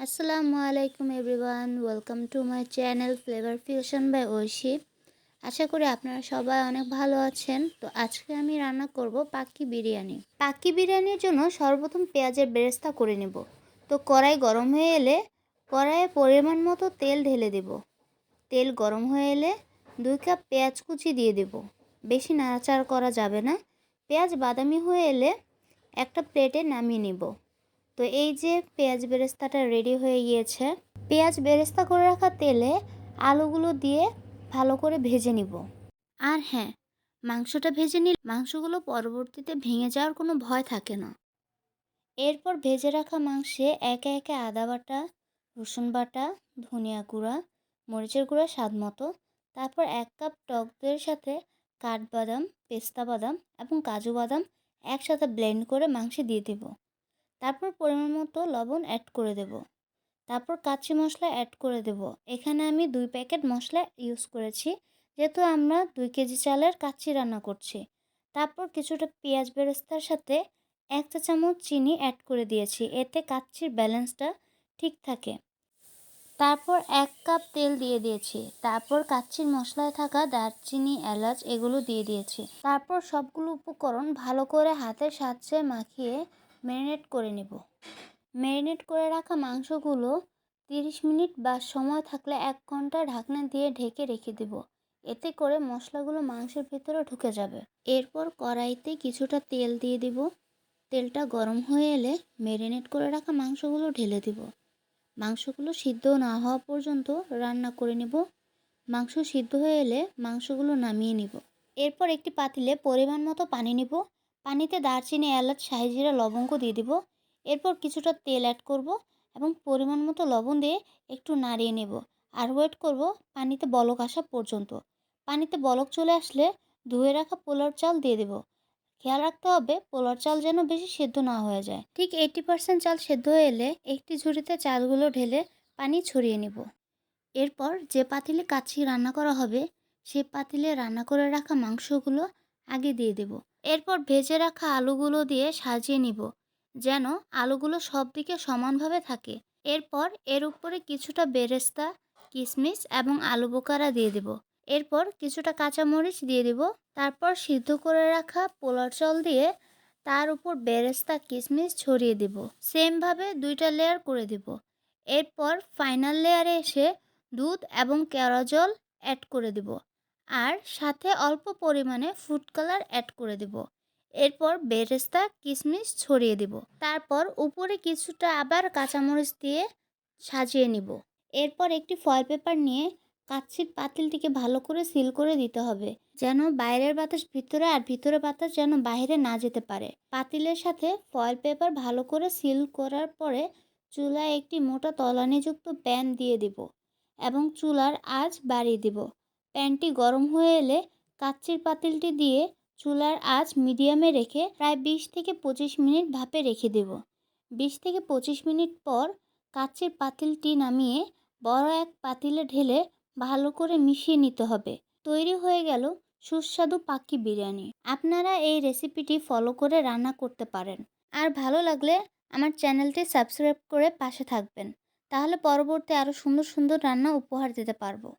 আসসালামু আলাইকুম everyone, welcome to my channel flavour fusion by Oishi. আশা করি আপনারা সবাই অনেক ভালো আছেন। তো আজকে আমি রান্না করব পাক্কি বিরিয়ানি। পাক্কি বিরিয়ানির জন্য সর্বপ্রথম পেঁয়াজের বেরেস্তা করে নেব। তো কড়াই গরম হয়ে এলে কড়াইয়ে পরিমাণ মতো তেল ঢেলে দেব। তেল গরম হয়ে এলে 2 কাপ পেঁয়াজ কুচি দিয়ে দেব। বেশি নাড়াচাড়া করা যাবে না। পেঁয়াজ বাদামি হয়ে এলে একটা প্লেটে নামিয়ে নেব। তো এই যে পেঁয়াজ বেরেস্তাটা রেডি হয়ে গিয়েছে। পেঁয়াজ বেরেস্তা করে রাখা তেলে আলুগুলো দিয়ে ভালো করে ভেজে নিব। আর হ্যাঁ, মাংসটা ভেজে নিলে মাংসগুলো পরবর্তীতে ভেঙে যাওয়ার কোনো ভয় থাকে না। এরপর ভেজে রাখা মাংসে একে একে আদা বাটা, রসুন বাটা, ধনিয়া গুঁড়া, মরিচের গুঁড়া স্বাদ মতো, তারপর 1 কাপ টক দইয়ের সাথে কাঠবাদাম, পেস্তা বাদাম এবং কাজু বাদাম একসাথে ব্লেন্ড করে মাংসে দিয়ে দেব। তারপর পরিমাণ মতো লবণ অ্যাড করে দেব। তারপর কাচ্চি মশলা অ্যাড করে দেব। এখানে আমি 2 প্যাকেট মশলা ইউজ করেছি, যেহেতু আমরা 2 কেজি চালের কাচ্চি রান্না করছি। তারপর কিছুটা পেঁয়াজ বেরেস্তার সাথে 1 চা চামচ চিনি অ্যাড করে দিয়েছি, এতে কাচ্চির ব্যালেন্সটা ঠিক থাকে। তারপর 1 কাপ তেল দিয়ে দিয়েছি। তারপর কাচ্চির মশলায় থাকা দারচিনি, এলাচ এগুলো দিয়ে দিয়েছি। তারপর সবগুলো উপকরণ ভালো করে হাতের সাহায্যে মাখিয়ে ম্যারিনেট করে নেব। ম্যারিনেট করে রাখা মাংসগুলো 30 মিনিট বা সময় থাকলে 1 ঘন্টা ঢাকনা দিয়ে ঢেকে রেখে দেব। এতে করে মশলাগুলো মাংসের ভিতরে ঢুকে যাবে। এরপর কড়াইতে কিছুটা তেল দিয়ে দিব। তেলটা গরম হয়ে এলে ম্যারিনেট করে রাখা মাংসগুলো ঢেলে দিব। মাংসগুলো সিদ্ধ না হওয়া পর্যন্ত রান্না করে নেব। মাংস সিদ্ধ হয়ে এলে মাংসগুলো নামিয়ে নিব। এরপর একটি পাতিলে পরিমাণ মতো পানি নিব। পানিতে দারচিনি, এলাচ, শাহি জিরা, লবঙ্গ দিয়ে দিব। এরপর কিছুটা তেল অ্যাড করব এবং পরিমাণ মতো লবণ দিয়ে একটু নাড়িয়ে নেব। আর ওয়েট করব পানিতে বলক আসা পর্যন্ত। পানিতে বলক চলে আসলে ধুয়ে রাখা পোলাওর চাল দিয়ে দেব। খেয়াল রাখতে হবে পোলাওর চাল যেন বেশি সেদ্ধ না হয়ে যায়। ঠিক 80% চাল সেদ্ধ হয়ে এলে একটি ঝুড়িতে চালগুলো ঢেলে পানি ছড়িয়ে নেব। এরপর যে পাতিলে কাচ্চি রান্না করা হবে সেই পাতিলে রান্না করে রাখা মাংসগুলো আগে দিয়ে দেব। এরপর ভেজে রাখা আলুগুলো দিয়ে সাজিয়ে নিব, যেন আলুগুলো সব দিকে সমানভাবে থাকে। এরপর এর উপরে কিছুটা বেরেস্তা, কিশমিশ এবং আলু বোখারা দিয়ে দেব। এরপর কিছুটা কাঁচামরিচ দিয়ে দেব। তারপর সিদ্ধ করে রাখা পোলার চাল দিয়ে তার উপর বেরেস্তা, কিশমিশ ছড়িয়ে দেব। সেমভাবে 2টা লেয়ার করে দেব। এরপর ফাইনাল লেয়ারে এসে দুধ এবং কেওড়া জল অ্যাড করে দেব, আর সাথে অল্প পরিমাণে ফুড কালার অ্যাড করে দেব। এরপর বেরেস্তা, কিশমিশ ছড়িয়ে দেব। তারপর উপরে কিছুটা আবার কাঁচামরিচ দিয়ে সাজিয়ে নিব। এরপর একটি ফয়েল পেপার নিয়ে কাচ্চির পাতিলটিকে ভালো করে সিল করে দিতে হবে, যেন বাইরের বাতাস ভিতরে আর ভিতরের বাতাস যেন বাইরে না যেতে পারে। পাতিলের সাথে ফয়েল পেপার ভালো করে সিল করার পরে চুলায় একটি মোটা তলানিযুক্ত প্যান দিয়ে দেব এবং চুলার আঁচ বাড়িয়ে দেব। প্যানটি গরম হয়ে এলে কাচ্চির পাতিলটি দিয়ে চুলার আঁচ মিডিয়ামে রেখে প্রায় 20 থেকে 25 মিনিট ভাপে রেখে দেব। 20 থেকে 25 মিনিট পর কাচ্চির পাতিলটি নামিয়ে বড় এক পাতিলে ঢেলে ভালো করে মিশিয়ে নিতে হবে। তৈরি হয়ে গেল সুস্বাদু পাক্কি বিরিয়ানি। আপনারা এই রেসিপিটি ফলো করে রান্না করতে পারেন। আর ভালো লাগলে আমার চ্যানেলটি সাবস্ক্রাইব করে পাশে থাকবেন, তাহলে পরবর্তী আরও সুন্দর সুন্দর রান্না উপহার দিতে পারবো।